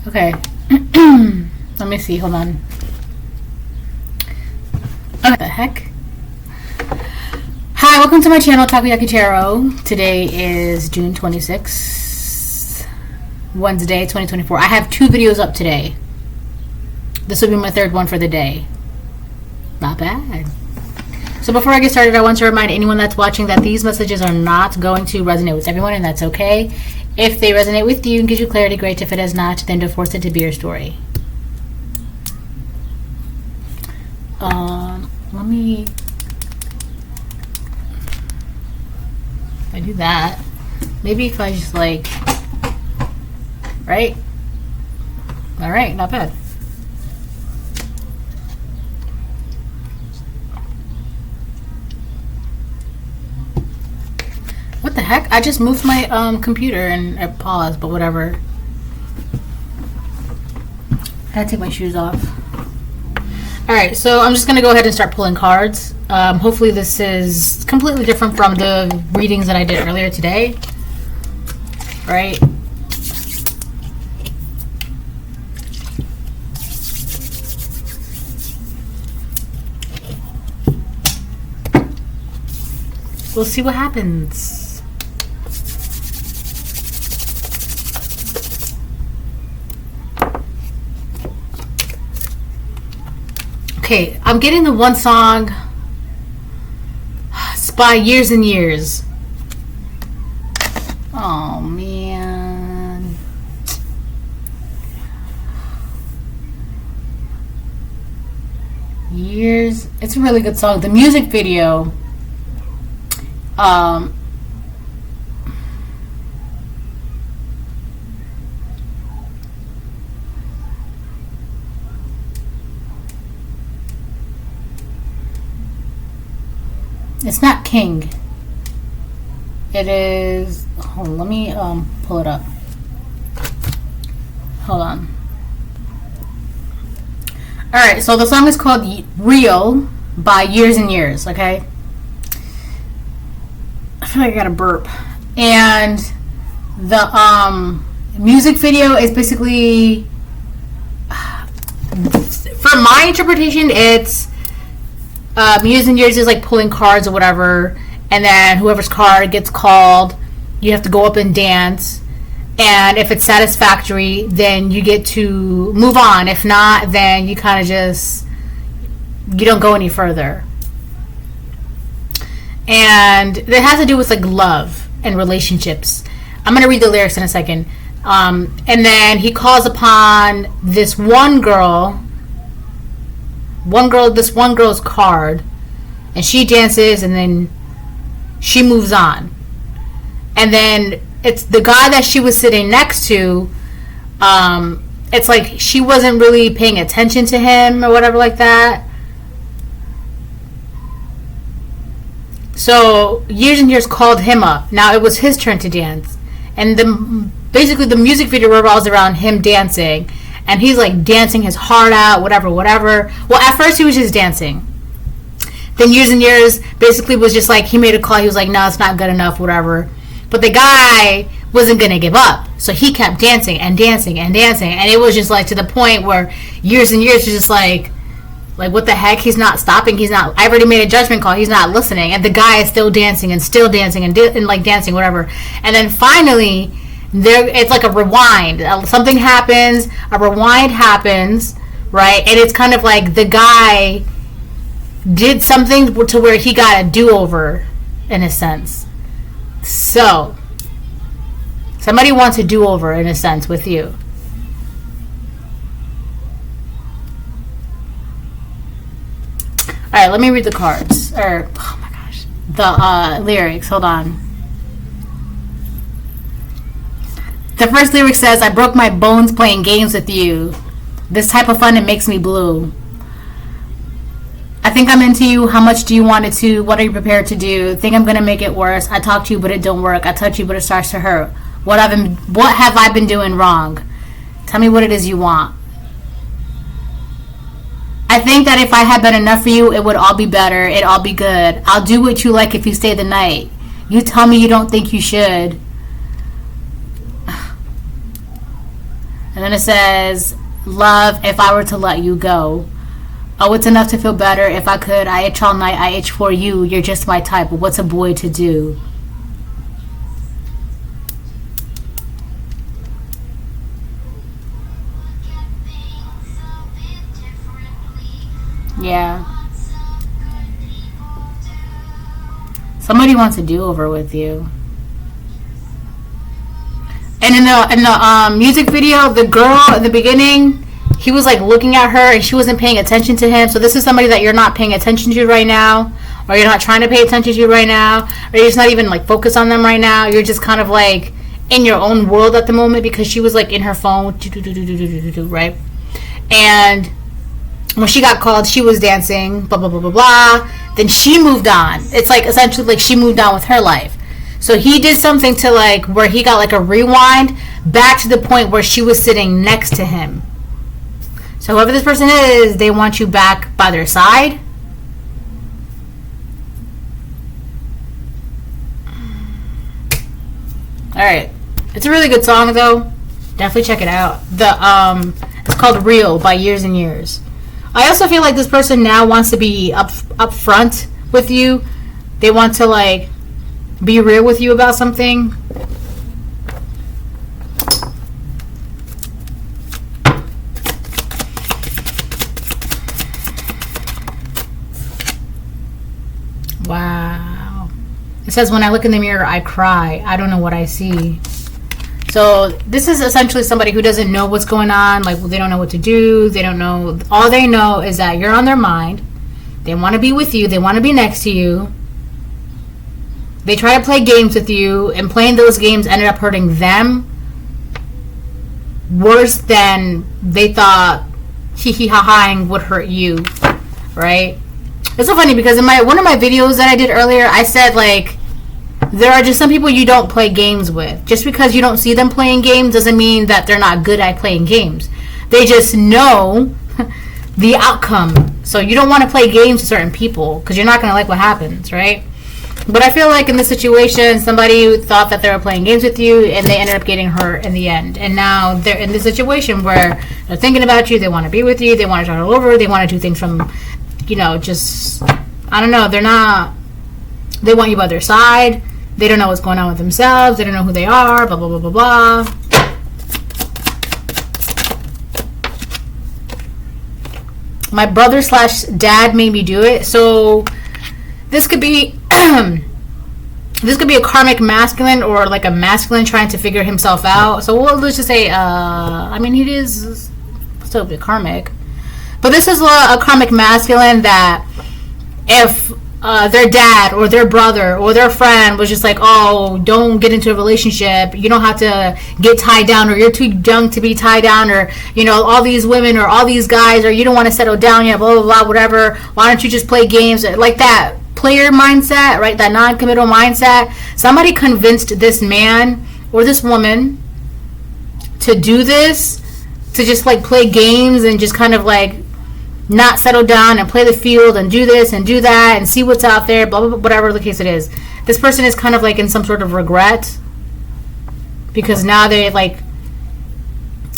Okay. Let me see. Hold on. What the heck? Hi, welcome to my channel, Takoyaki Tarot. Today is June 26th, Wednesday, 2024. I have 2 videos up today. This will be my 3rd one for the day. Not bad. So before I get started, I want to remind anyone that's watching that these messages are not going to resonate with everyone, and that's okay. If they resonate with you and gives you clarity, great. If it does not, then don't force it to be your story. Let me... If I do that, maybe if I just like... Right? Alright, not bad. What the heck? I just moved my computer and I paused, but whatever. I gotta take my shoes off. Alright, so I'm just gonna go ahead and start pulling cards. Hopefully this is completely different from the readings that I did earlier today. Right? We'll see what happens. Okay, I'm getting the one song. It's by Years and Years. Oh man. Years. It's a really good song. The music video. It's not King. It is... Hold on, let me pull it up. Hold on. Alright, so the song is called Real by Years and Years, okay? I feel like I got a burp. And the music video is basically... From my interpretation, it's... Years and Years is like pulling cards or whatever, and then whoever's card gets called, you have to go up and dance, and if it's satisfactory, then you get to move on. If not, then you kind of just, you don't go any further. And it has to do with like love and relationships. I'm going to read the lyrics in a second. And then he calls upon this one girl's card, and she dances, and then she moves on. And then it's the guy that she was sitting next to, it's like she wasn't really paying attention to him or whatever like that. So Years and Years called him up. Now it was his turn to dance, and basically the music video revolves around him dancing. And he's like dancing his heart out, whatever. Well, at first he was just dancing. Then Years and Years basically was just like, he made a call. He was like, no, it's not good enough, whatever. But the guy wasn't going to give up. So he kept dancing and dancing and dancing. And it was just like to the point where Years and Years was just like what the heck? He's not stopping. I already made a judgment call. He's not listening. And the guy is still dancing and still dancing and like dancing, whatever. And then finally... it's like a rewind. Something happens, a rewind happens, right? And it's kind of like the guy did something to where he got a do-over, in a sense. So, somebody wants a do-over, in a sense, with you. Alright, let me read the cards. Oh my gosh. The lyrics. Hold on. The first lyric says, I broke my bones playing games with you. This type of fun, it makes me blue. I think I'm into you. How much do you want it to? What are you prepared to do? Think I'm going to make it worse. I talk to you, but it don't work. I touch you, but it starts to hurt. What have I been doing wrong? Tell me what it is you want. I think that if I had been enough for you, it would all be better. It'd all be good. I'll do what you like if you stay the night. You tell me you don't think you should. And then it says, love, if I were to let you go. Oh, it's enough to feel better. If I could, I itch all night. I itch for you. You're just my type. What's a boy to do? Yeah. Somebody wants a do-over with you. And in the music video, the girl at the beginning, he was like looking at her and she wasn't paying attention to him. So this is somebody that you're not paying attention to right now, or you're not trying to pay attention to right now, or you're just not even like focused on them right now. You're just kind of like in your own world at the moment, because she was like in her phone, right? And when she got called, she was dancing, blah blah blah blah blah. Then she moved on. It's like essentially like she moved on with her life. So he did something to like where he got like a rewind back to the point where she was sitting next to him. So whoever this person is, they want you back by their side. Alright. It's a really good song though. Definitely check it out. It's called Real by Years and Years. I also feel like this person now wants to be up front with you. They want to like be real with you about something. Wow. It says, when I look in the mirror, I cry. I don't know what I see. So this is essentially somebody who doesn't know what's going on. Like, they don't know what to do. They don't know. All they know is that you're on their mind. They want to be with you. They want to be next to you. They try to play games with you, and playing those games ended up hurting them worse than they thought hee-hee-ha-haing would hurt you, right? It's so funny because in one of my videos that I did earlier, I said, like, there are just some people you don't play games with. Just because you don't see them playing games doesn't mean that they're not good at playing games. They just know the outcome. So you don't want to play games with certain people because you're not going to like what happens, right? But I feel like in this situation, somebody thought that they were playing games with you and they ended up getting hurt in the end. And now they're in this situation where they're thinking about you, they want to be with you, they want to start all over, they want to do things from, you know, just, I don't know, they want you by their side, they don't know what's going on with themselves, they don't know who they are, blah, blah, blah, blah, blah. My brother / dad made me do it. So this could be a karmic masculine or like a masculine trying to figure himself out. So let's just say, I mean, he is still a bit karmic. But this is a karmic masculine that if their dad or their brother or their friend was just like, oh, don't get into a relationship, you don't have to get tied down, or you're too young to be tied down, or, you know, all these women or all these guys, or you don't want to settle down yet, blah, blah, blah, whatever, why don't you just play games? Like that player mindset, right? That non-committal mindset. Somebody convinced this man or this woman to do this, to just like play games and just kind of like not settle down and play the field and do this and do that and see what's out there, blah, blah, blah, whatever the case it is. This person is kind of like in some sort of regret because now they like,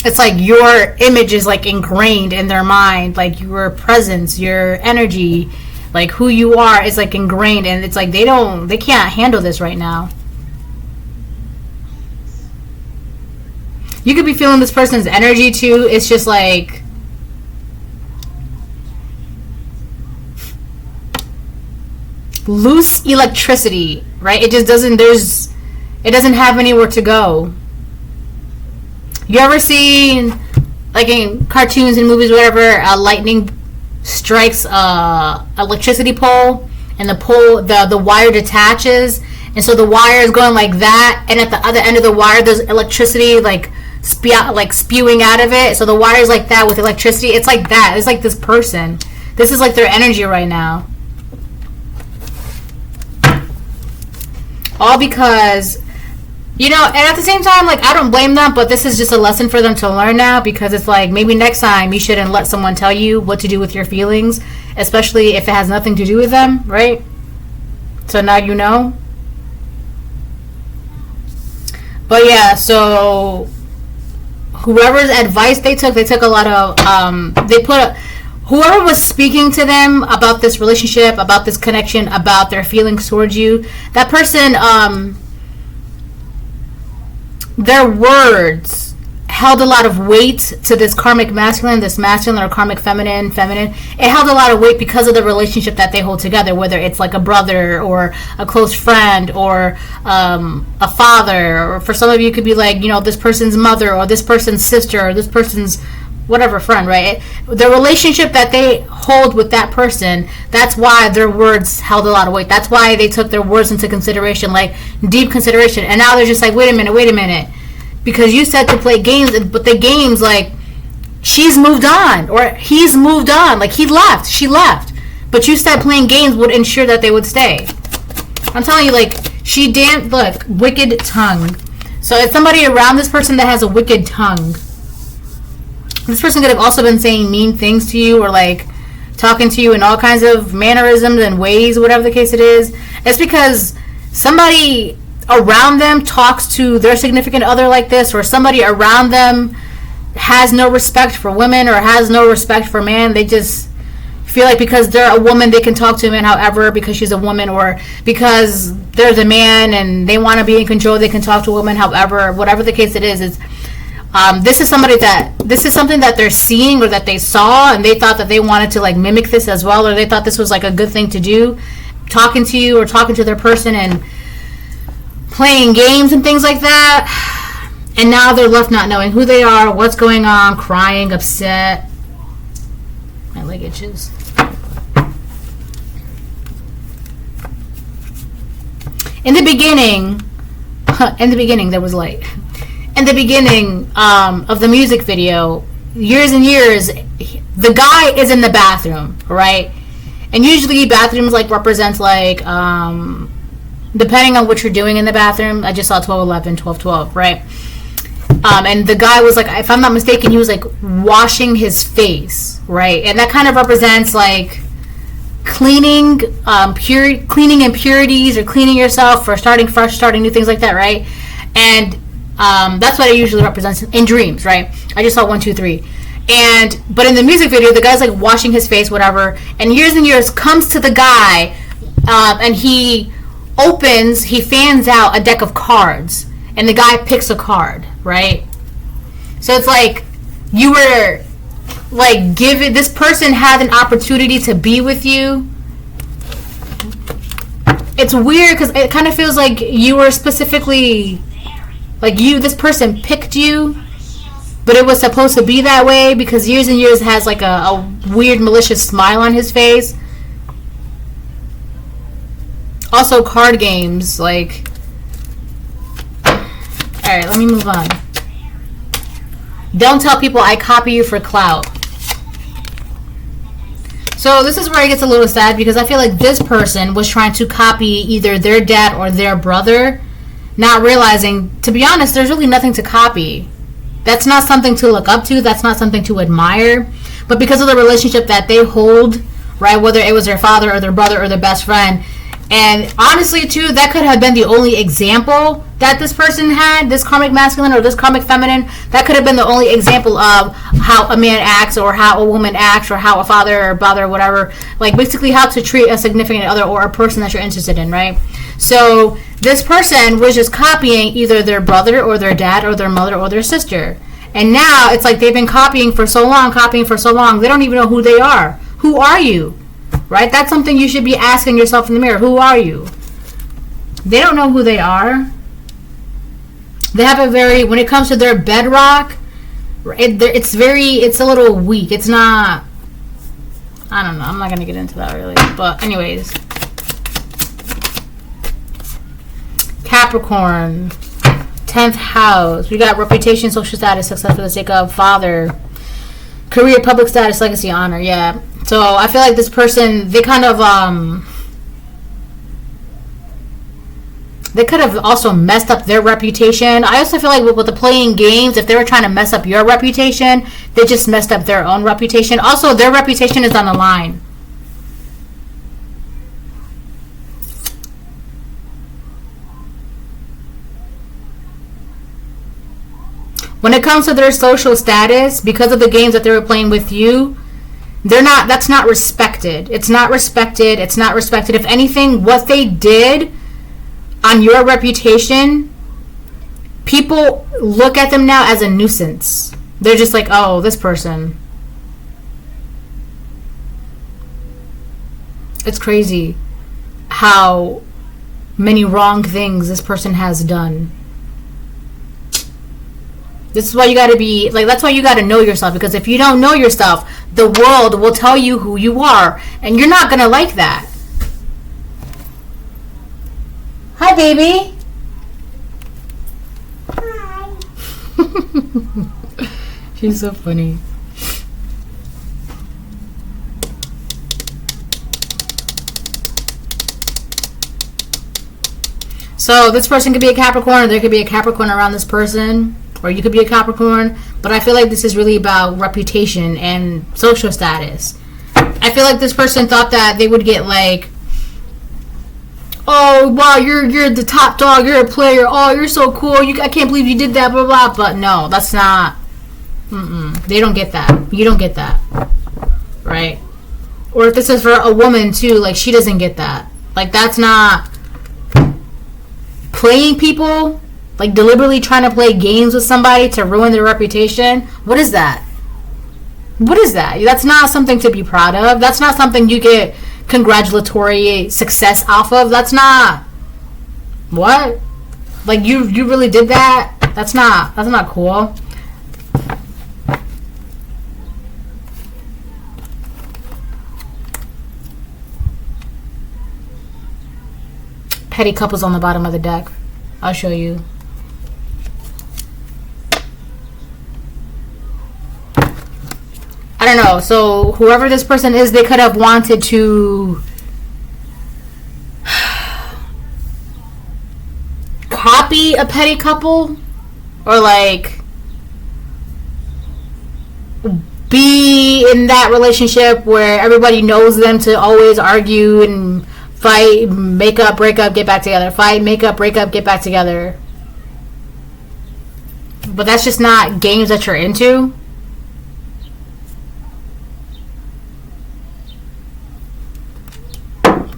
it's like your image is like ingrained in their mind, like your presence, your energy, like who you are is like ingrained, and it's like they can't handle this right now. You could be feeling this person's energy too. It's just like loose electricity, right? It just doesn't have anywhere to go. You ever seen, like in cartoons and movies, whatever, lightning strikes electricity pole, and the wire detaches, and so the wire is going like that, and at the other end of the wire there's electricity like spewing out of it. So the wire is like that with electricity. It's like that. It's like this person. This is like their energy right now. All because, you know, and at the same time, like, I don't blame them, but this is just a lesson for them to learn now, because it's like, maybe next time you shouldn't let someone tell you what to do with your feelings, especially if it has nothing to do with them, right? So now you know. But yeah, so whoever's advice they took a lot of, whoever was speaking to them about this relationship, about this connection, about their feelings towards you, that person, their words held a lot of weight to this karmic masculine, this masculine or karmic feminine. It held a lot of weight because of the relationship that they hold together, whether it's like a brother or a close friend or a father, or for some of you it could be like, this person's mother or this person's sister or this person's whatever friend, right? The relationship that they hold with that person, that's why their words held a lot of weight. That's why they took their words into consideration, like deep consideration. And now they're just like, wait a minute. Because you said to play games, but the games, like, she's moved on, or he's moved on, like, he left, she left. But you said playing games would ensure that they would stay. I'm telling you, like, she danced, look, wicked tongue. So it's somebody around this person that has a wicked tongue. This person could have also been saying mean things to you, or, like, talking to you in all kinds of mannerisms and ways, whatever the case it is. It's because somebody around them talks to their significant other like this, or somebody around them has no respect for women or has no respect for man. They just feel like because they're a woman they can talk to a man however, because she's a woman, or because they're the man and they want to be in control, they can talk to a woman however, whatever the case it is. This is something that they're seeing or that they saw, and they thought that they wanted to like mimic this as well, or they thought this was like a good thing to do, talking to you or talking to their person and playing games and things like that. And now they're left not knowing who they are, what's going on, crying, upset. My leg itches. In the beginning, there was light. In the beginning of the music video, years and years, the guy is in the bathroom, right? And usually bathrooms like represents like depending on what you're doing in the bathroom. I just saw 12:11, 12:12, right? And the guy was like, if I'm not mistaken, he was like washing his face, right? And that kind of represents like cleaning impurities, or cleaning yourself for starting fresh, starting new things like that, right? And that's what it usually represents in dreams, right? I just saw 1, 2, 3. But in the music video, the guy's like washing his face, whatever, and years comes to the guy, and he fans out a deck of cards, and the guy picks a card, right? So it's like you were like given, this person had an opportunity to be with you. It's weird because it kind of feels like you were specifically like this person picked you, but it was supposed to be that way because years and years has like a weird malicious smile on his face. Also, card games, like... Alright, let me move on. Don't tell people I copy you for clout. So this is where it gets a little sad, because I feel like this person was trying to copy either their dad or their brother, not realizing, to be honest, there's really nothing to copy. That's not something to look up to. That's not something to admire. But because of the relationship that they hold, right, whether it was their father or their brother or their best friend, and honestly, too, that could have been the only example that this person had, this karmic masculine or this karmic feminine. That could have been the only example of how a man acts, or how a woman acts, or how a father or brother or whatever. Like, basically how to treat a significant other or a person that you're interested in, right? So this person was just copying either their brother or their dad or their mother or their sister. And now it's like they've been copying for so long, they don't even know who they are. Who are you? Right? That's something you should be asking yourself in the mirror. Who are you? They don't know who they are. They have a very, when it comes to their bedrock, it's a little weak. It's not, I don't know. I'm not going to get into that really. But anyways. Capricorn. 10th house. We got reputation, social status, success for the sake of, father. Career, public status, legacy, honor. Yeah. So I feel like this person, they kind of, they could have also messed up their reputation. I also feel like with the playing games, if they were trying to mess up your reputation, they just messed up their own reputation. Also, their reputation is on the line. When it comes to their social status, because of the games that they were playing with you, that's not respected. It's not respected. It's not respected. If anything, what they did on your reputation, people look at them now as a nuisance. They're just like, oh, this person. It's crazy how many wrong things this person has done. This is why you gotta be, like, that's why you gotta know yourself. Because if you don't know yourself, the world will tell you who you are. And you're not gonna like that. Hi, baby. Hi. She's so funny. So this person could be a Capricorn, or there could be a Capricorn around this person, or you could be a Capricorn. But I feel like this is really about reputation and social status. I feel like this person thought that they would get like, oh wow, you're the top dog, you're a player, oh you're so cool, I can't believe you did that, blah blah. But no, that's not. They don't get that. You don't get that, right? Or if this is for a woman too, like she doesn't get that. Like that's not. Playing people, like deliberately trying to play games with somebody to ruin their reputation. What is that? What is that? That's not something to be proud of. That's not something you get congratulatory success off of. That's not. What? Like you really did that? That's not cool. Petty couples on the bottom of the deck. I'll show you. I don't know. So whoever this person is, they could have wanted to copy a petty couple, or like be in that relationship where everybody knows them to always argue and fight, make up, break up, get back together. Fight, make up, break up, get back together. But that's just not games that you're into.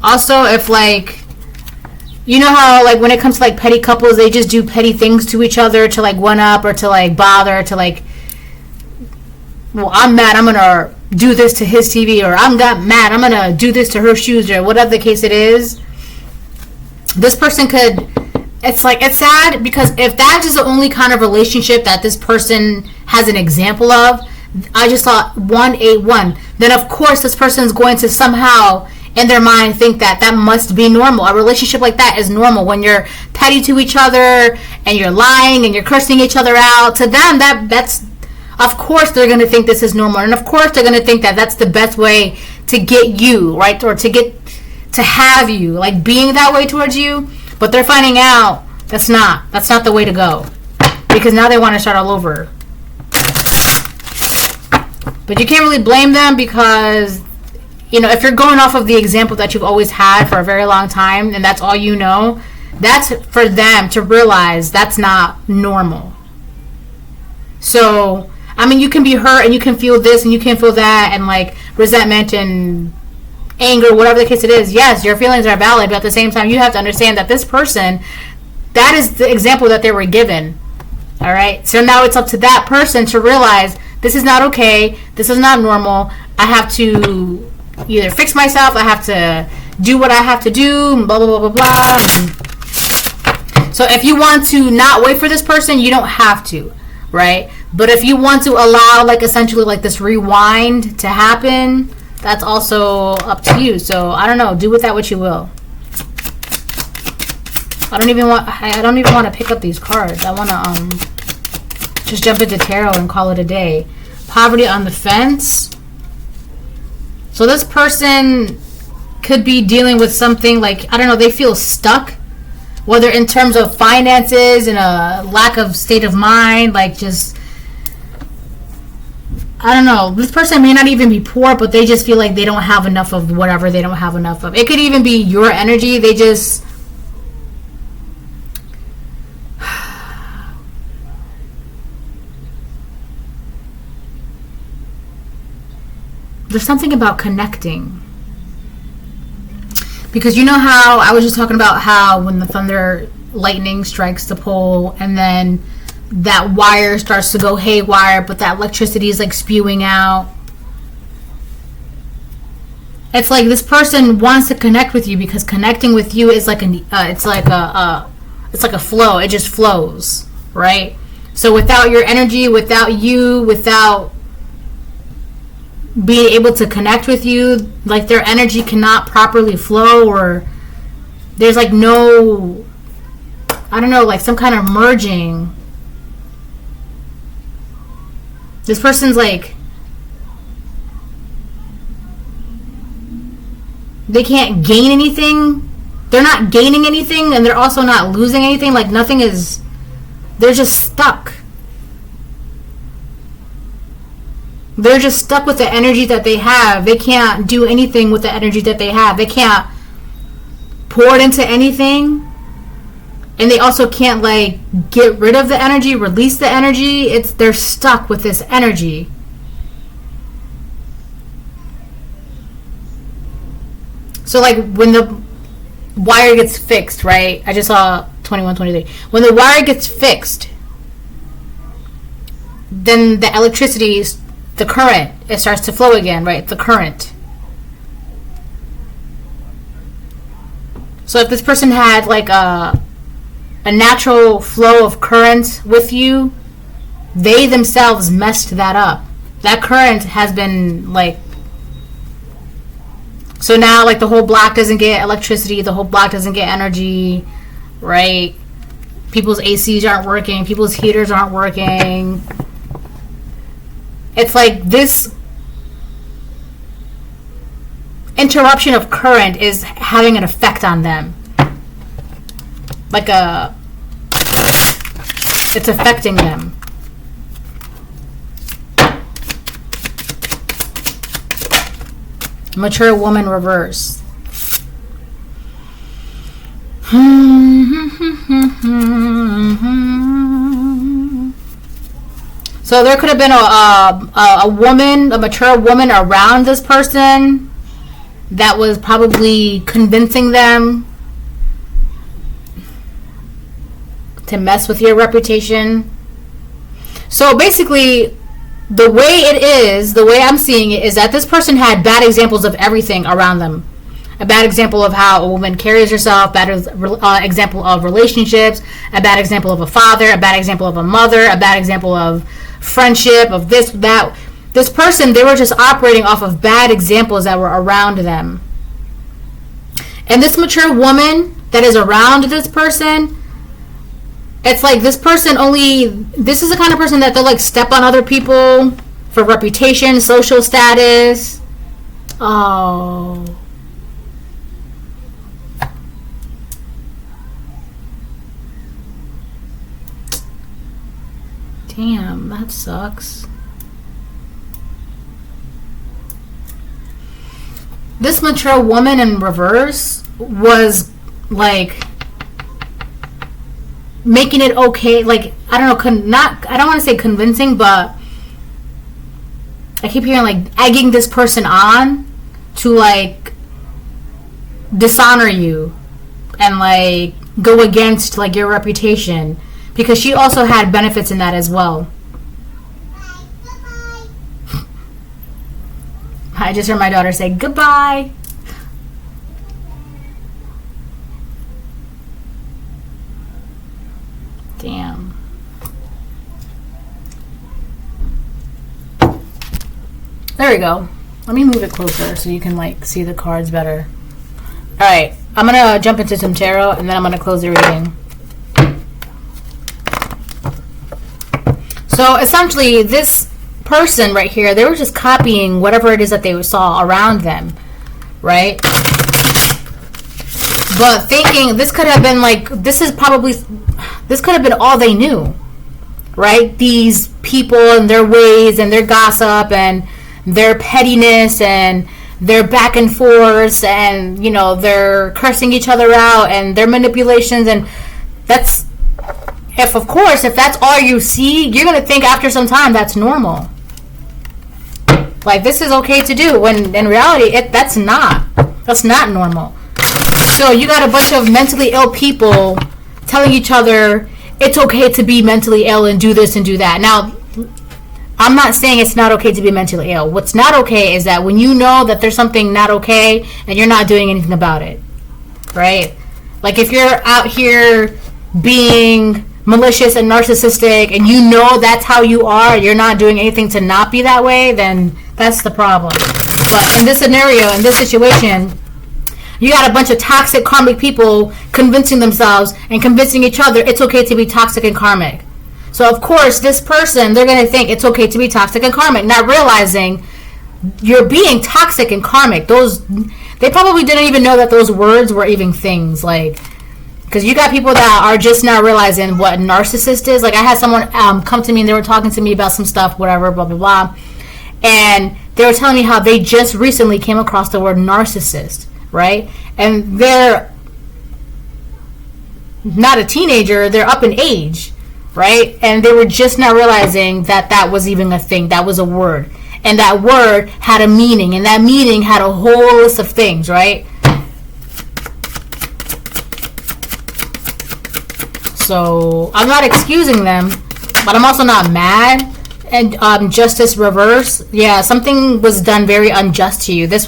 Also, if like, you know how like when it comes to like petty couples, they just do petty things to each other to like one up or to like bother, to like, well, I'm mad, I'm gonna do this to his TV, or I'm mad, I'm gonna do this to her shoes, or whatever the case it is. This person could, it's like, it's sad because if that is the only kind of relationship that this person has an example of, I just thought 181, then of course this person is going to somehow in their mind think that that must be normal. A relationship like that is normal when you're petty to each other and you're lying and you're cursing each other out. To them, that's of course they're going to think this is normal, and of course they're going to think that that's the best way to get you, right? Or to have you, like being that way towards you. But they're finding out that's not the way to go, because now they want to start all over. But you can't really blame them, because you know, if you're going off of the example that you've always had for a very long time and that's all you know, that's for them to realize that's not normal. So I mean, you can be hurt and you can feel this and you can feel that and like resentment and anger, whatever the case it is. Yes, your feelings are valid, but at the same time, you have to understand that this person, that is the example that they were given. All right. So now it's up to that person to realize this is not okay. This is not normal. I have to either fix myself. I have to do what I have to do. Blah, blah, blah, blah, blah. So if you want to not wait for this person, you don't have to. Right? But if you want to allow, like, essentially, like, this rewind to happen, that's also up to you. So, I don't know. Do with that what you will. I don't even want to pick up these cards. I want to just jump into tarot and call it a day. Poverty on the fence. So, this person could be dealing with something like, I don't know, they feel stuck. Whether in terms of finances and a lack of state of mind, like just, I don't know. This person may not even be poor, but they just feel like they don't have enough of whatever they don't have enough of. It could even be your energy. They just, there's something about connecting. Because you know how I was just talking about how when the thunder, lightning strikes the pole and then that wire starts to go haywire, but that electricity is like spewing out. It's like this person wants to connect with you because connecting with you is like it's like a flow. It just flows, right? So without your energy, without you, without being able to connect with you, like their energy cannot properly flow, or there's like no, I don't know, like some kind of merging. This person's like, they can't gain anything. They're not gaining anything, and they're also not losing anything. Like nothing is, they're just stuck. They're just stuck with the energy that they have. They can't do anything with the energy that they have. They can't pour it into anything. And they also can't like get rid of the energy, release the energy. They're stuck with this energy. So like when the wire gets fixed, right? I just saw 2123. When the wire gets fixed, then the electricity, the current, it starts to flow again, right? The current. So if this person had like a natural flow of current with you, they themselves messed that up. That current has been like, so now like the whole block doesn't get electricity, the whole block doesn't get energy, right? People's ACs aren't working, people's heaters aren't working. It's like this interruption of current is having an effect on them. Like it's affecting them. Mature woman reverse. So there could have been a woman, a mature woman around this person that was probably convincing them to mess with your reputation. So basically, the way it is, the way I'm seeing it, is that this person had bad examples of everything around them. A bad example of how a woman carries herself, bad example of relationships, a bad example of a father, a bad example of a mother, a bad example of friendship, of this, that. This person, they were just operating off of bad examples that were around them. And this mature woman that is around this person, it's like this person this is the kind of person that they'll like step on other people for reputation, social status. Oh. Damn, that sucks. This mature woman in reverse was like making it okay, like I don't know, I don't want to say convincing, but I keep hearing like egging this person on to like dishonor you and like go against like your reputation, because she also had benefits in that as well. I just heard my daughter say goodbye. Damn. There we go. Let me move it closer so you can like see the cards better. Alright, I'm gonna jump into some tarot and then I'm gonna close the reading. So essentially this person right here, they were just copying whatever it is that they saw around them, right? But thinking this could have been like, this could have been all they knew, right? These people and their ways and their gossip and their pettiness and their back and forths and, you know, their cursing each other out and their manipulations. And that's, if that's all you see, you're going to think after some time that's normal. Like, this is okay to do, when in reality, that's not normal. So you got a bunch of mentally ill people telling each other it's okay to be mentally ill and do this and do that. Now, I'm not saying it's not okay to be mentally ill. What's not okay is that when you know that there's something not okay and you're not doing anything about it, right? Like, if you're out here being malicious and narcissistic and you know that's how you are, you're not doing anything to not be that way, then that's the problem. But in this scenario, in this situation, you got a bunch of toxic karmic people convincing themselves and convincing each other it's okay to be toxic and karmic. So of course this person, they're going to think it's okay to be toxic and karmic, not realizing you're being toxic and karmic. They probably didn't even know that those words were even things. Like, because you got people that are just now realizing what a narcissist is. Like, I had someone come to me and they were talking to me about some stuff, whatever, blah, blah, blah. And they were telling me how they just recently came across the word narcissist, right? And they're not a teenager, they're up in age, right? And they were just now realizing that that was even a thing, that was a word. And that word had a meaning, and that meaning had a whole list of things, right? So I'm not excusing them, but I'm also not mad. And justice reverse, yeah, something was done very unjust to you. This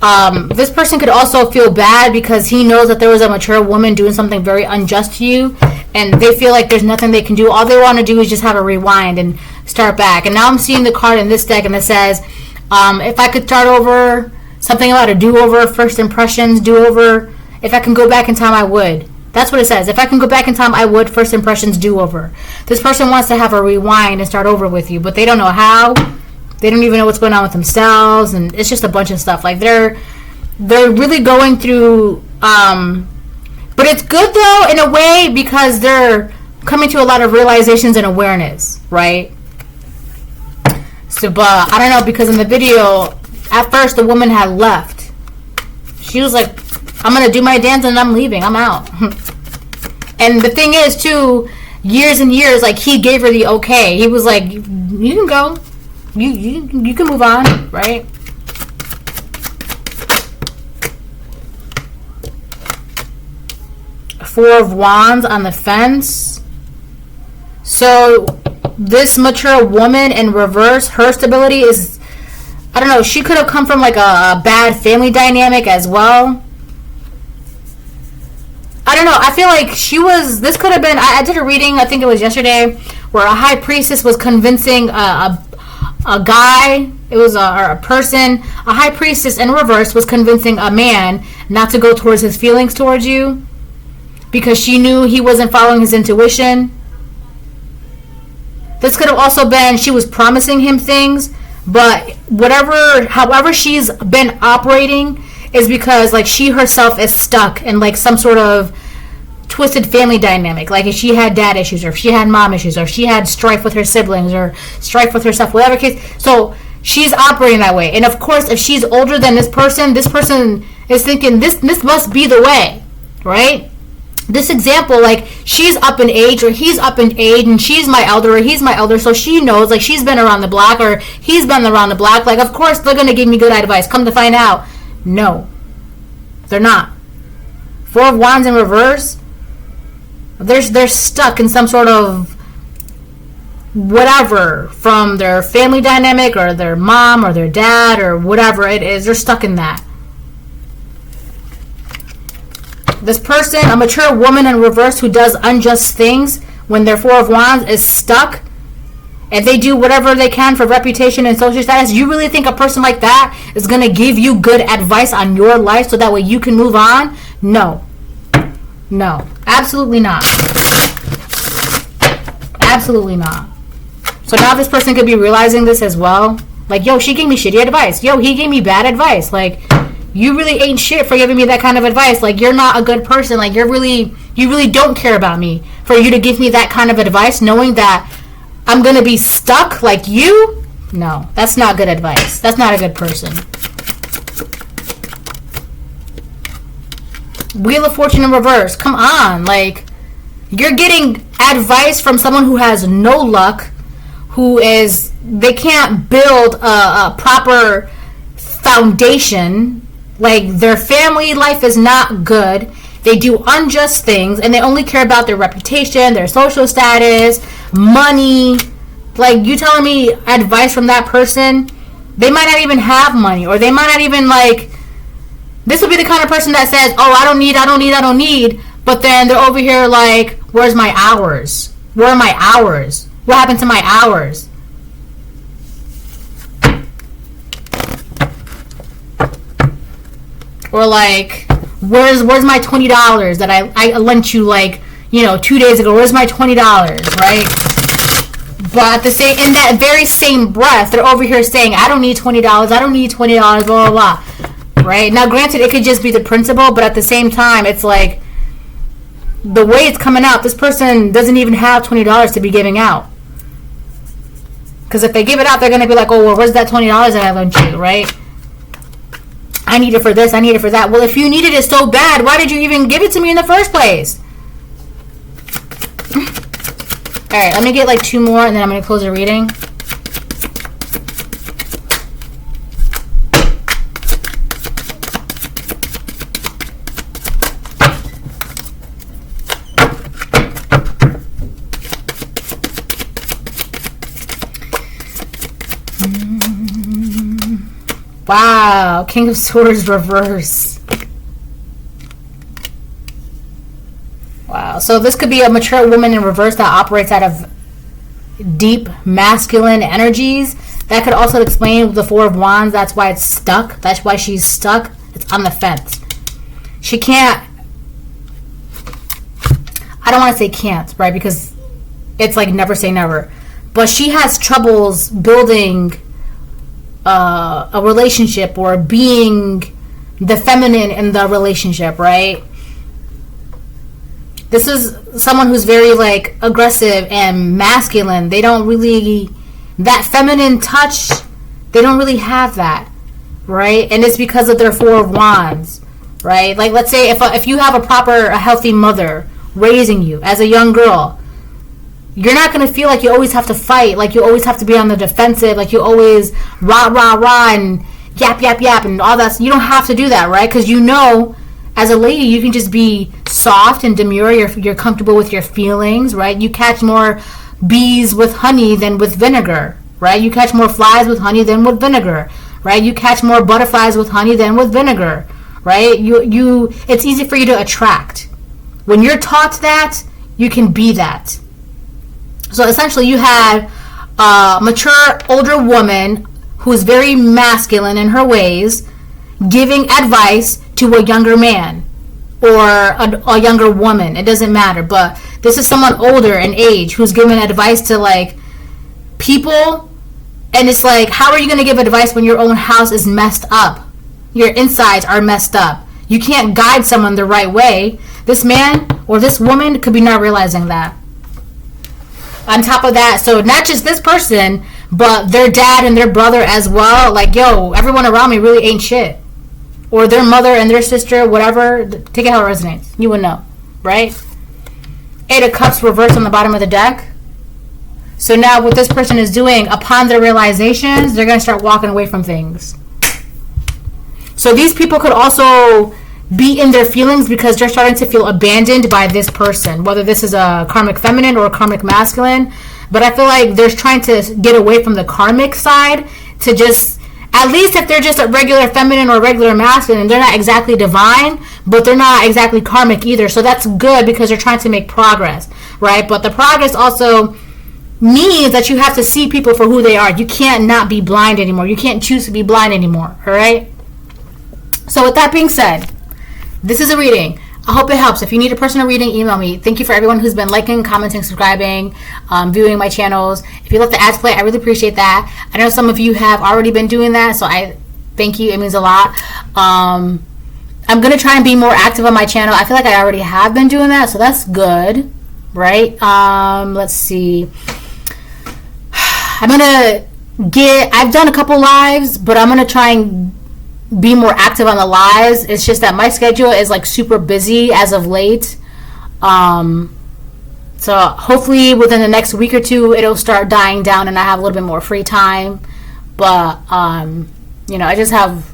person could also feel bad because he knows that there was a mature woman doing something very unjust to you, and they feel like there's nothing they can do. All they want to do is just have a rewind and start back. And now I'm seeing the card in this deck, and it says, if I could start over, something about a do-over, first impressions, do-over. If I can go back in time, I would. That's what it says. If I can go back in time, I would. First impressions, do-over. This person wants to have a rewind and start over with you, but they don't know how. They don't even know what's going on with themselves, and it's just a bunch of stuff. Like, they're really going through, but it's good though in a way because they're coming to a lot of realizations and awareness, right? So, but I don't know, because in the video, at first the woman had left. She was like, I'm gonna do my dance and I'm leaving, I'm out. And the thing is too, years and years, like, he gave her the okay. He was like, you can go. You can move on, right? Four of Wands on the fence. So this mature woman in reverse, her stability is, I don't know, she could have come from like a bad family dynamic as well. I don't know, I feel like this could have been, I did a reading, I think it was yesterday, where a high priestess was convincing a guy, it was a person, a high priestess in reverse was convincing a man not to go towards his feelings towards you because she knew he wasn't following his intuition. This could have also been she was promising him things, but however she's been operating is because, like, she herself is stuck in like some sort of twisted family dynamic. Like, if she had dad issues, or if she had mom issues, or if she had strife with her siblings, or strife with herself, whatever case. So she's operating that way. And of course, if she's older than this person is thinking this must be the way, right? This example, like, she's up in age, or he's up in age, and she's my elder, or he's my elder, so she knows, like, she's been around the block, or he's been around the block. Like, of course they're gonna give me good advice. Come to find out, no, they're not. Four of Wands in reverse. They're stuck in some sort of whatever from their family dynamic, or their mom, or their dad, or whatever it is. They're stuck in that. This person, a mature woman in reverse who does unjust things when their Four of Wands is stuck, and they do whatever they can for reputation and social status. You really think a person like that is going to give you good advice on your life so that way you can move on? No. No. Absolutely not. Absolutely not. So now this person could be realizing this as well. Like, yo, she gave me shitty advice. Yo, he gave me bad advice. Like, you really ain't shit for giving me that kind of advice. Like, you're not a good person. Like, you really don't care about me for you to give me that kind of advice, knowing that I'm going to be stuck like you. No, that's not good advice. That's not a good person. Wheel of Fortune in reverse. Come on. Like, you're getting advice from someone who has no luck, they can't build a proper foundation. Like, their family life is not good. They do unjust things, and they only care about their reputation, their social status, money. Like, you telling me advice from that person? They might not even have money, or they might not even, like, this would be the kind of person that says, oh, I don't need, but then they're over here like, where's my hours? Where are my hours? What happened to my hours? Or like, where's my $20 that I lent you, like, 2 days ago? Where's my $20, right? But in that very same breath, they're over here saying, I don't need $20, blah, blah, blah. Right? Now, granted, it could just be the principle, but at the same time, it's like, the way it's coming out, this person doesn't even have $20 to be giving out. Because if they give it out, they're going to be like, oh, well, where's that $20 that I lent you, right? I need it for this, I need it for that. Well, if you needed it so bad, why did you even give it to me in the first place? Alright, let me get like 2 more, and then I'm going to close the reading. Wow, King of Swords reverse. Wow, so this could be a mature woman in reverse that operates out of deep masculine energies. That could also explain the Four of Wands. That's why it's stuck. That's why she's stuck. It's on the fence. She can't. I don't want to say can't, right? Because it's like never say never. But she has troubles building a relationship, or being the feminine in the relationship, right? This is someone who's very like aggressive and masculine. They don't really, that feminine touch, they don't really have that, right? And it's because of their Four of Wands, right? Like, let's say if you have a healthy mother raising you as a young girl, you're not going to feel like you always have to fight, like you always have to be on the defensive, like you always rah, rah, rah, and yap, yap, yap, and all that. You don't have to do that, right? Because as a lady, you can just be soft and demure. You're comfortable with your feelings, right? You catch more bees with honey than with vinegar, right? You catch more flies with honey than with vinegar, right? You catch more butterflies with honey than with vinegar, right? It's easy for you to attract. When you're taught that, you can be that. So essentially, you had a mature, older woman who's very masculine in her ways, giving advice to a younger man or a younger woman. It doesn't matter. But this is someone older in age who's giving advice to, like, people. And it's like, how are you going to give advice when your own house is messed up? Your insides are messed up. You can't guide someone the right way. This man or this woman could be not realizing that. On top of that, so not just this person, but their dad and their brother as well. Like, yo, everyone around me really ain't shit. Or their mother and their sister, whatever. Take it how it resonates. You would know, right? 8 of Cups reversed on the bottom of the deck. So now what this person is doing, upon their realizations, they're going to start walking away from things. So these people could also be in their feelings because they're starting to feel abandoned by this person, whether this is a karmic feminine or a karmic masculine. But I feel like they're trying to get away from the karmic side to just, at least if they're just a regular feminine or regular masculine, they're not exactly divine, but they're not exactly karmic either. So that's good because they're trying to make progress, right? But the progress also means that you have to see people for who they are. You can't not be blind anymore. You can't choose to be blind anymore, all right? So with that being said, this is a reading. I hope it helps. If you need a personal reading, email me. Thank you for everyone who's been liking, commenting, subscribing, viewing my channels. If you let the ads play, I really appreciate that. I know some of you have already been doing that, so I thank you. It means a lot. I'm going to try and be more active on my channel. I feel like I already have been doing that, so that's good, right? Let's see. I've done a couple lives, but I'm going to try and be more active on the lives. It's just that my schedule is like super busy as of late. So hopefully within the next week or two, it'll start dying down and I have a little bit more free time. But, I just have,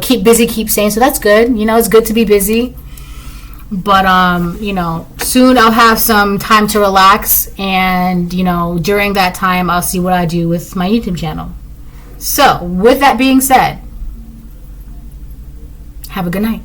keep busy, keep sane. So that's good. It's good to be busy. But, soon I'll have some time to relax. And, during that time, I'll see what I do with my YouTube channel. So with that being said, have a good night.